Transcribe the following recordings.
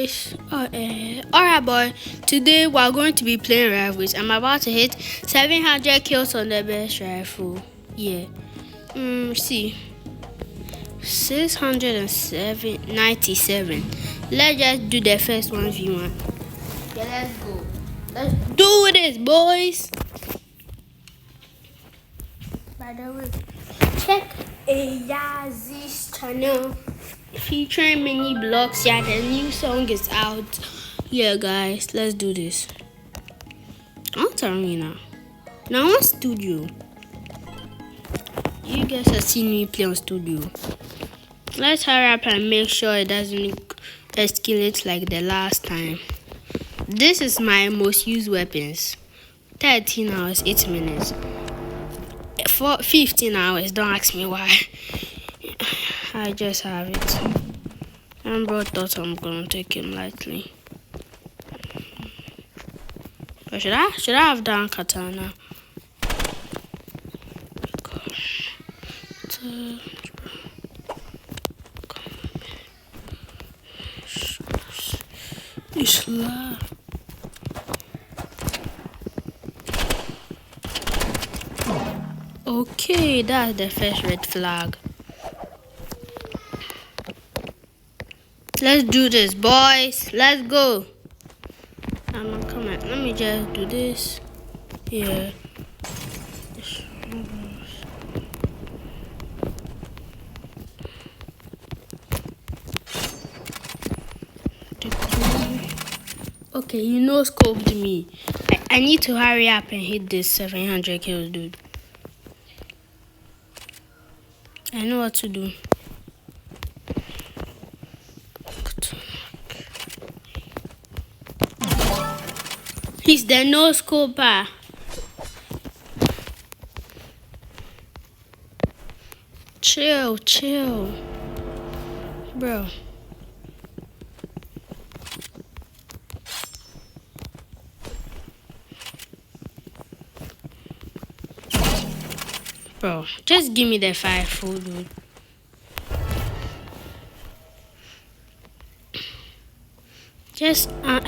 boys. Alright, boy. Today we are going to be playing rifles. I'm about to hit 700 kills on the best rifle. Yeah. See. 697. Let's just do the first 1v1. Yeah, let's go. Let's do this, boys. By the way, check Yazzy's channel featuring mini blocks. Yeah, the new song is out. Yeah, guys, let's do this. I'm telling you now. Now on studio. You guys have seen me play on studio. Let's hurry up and make sure it doesn't escalate like the last time. This is my most used weapons. 13 hours, 8 minutes. For 15 hours, don't ask me why. I just have it. Amber thought I'm gonna take him lightly. But should I have done katana? Okay, that's the first red flag. Let's do this, boys. Let's go. I'm coming. Let me just do this. Yeah. Okay, you know scoped me. I need to hurry up and hit this 700 kills, dude. I know what to do. He's the no scoper. Chill. Bro. Bro, just give me the 5 full, dude.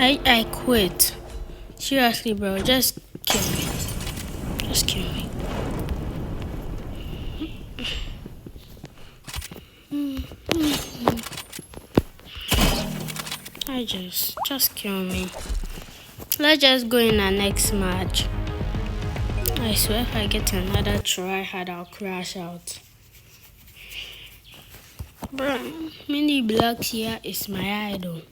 I quit. Seriously, bro, just kill me. Just kill me. Just kill me. Let's just go in our next match. I swear if I get another try hard, I'll crash out. Bro, mini blocks here is my idol.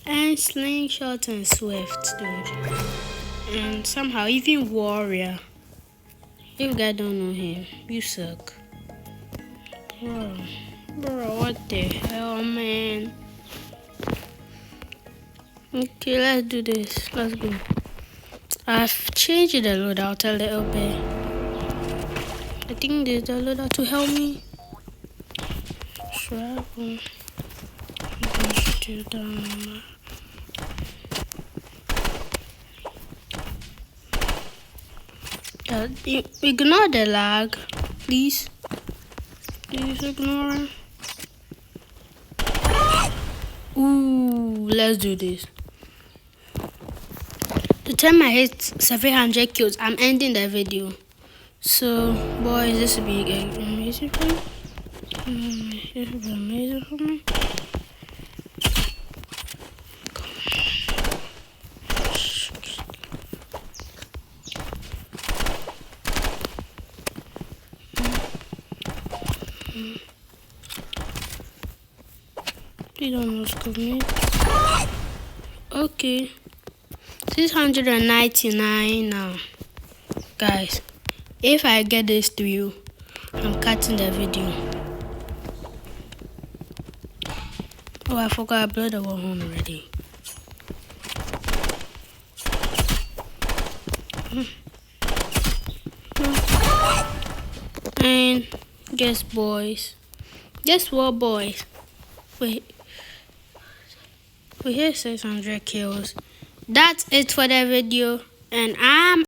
And slingshot and swift, dude. And somehow even warrior. If you guys don't know him, you suck. Bro, what the hell, man? Okay, let's do this. Let's go. I've changed the loadout a little bit. I think there's a loadout to help me. Travel. Ignore the lag, please. Please ignore it. Ooh, let's do this. The time I hit 700 kills, I'm ending the video. So, boys, this will be amazing for me. This will be amazing for me. Please don't lose me. Okay. 699 now. Guys, if I get this through, I'm cutting the video. Oh, I forgot I blew the wall home already. And guess what, boys? We hit 600 kills. That's it for the video, and I'm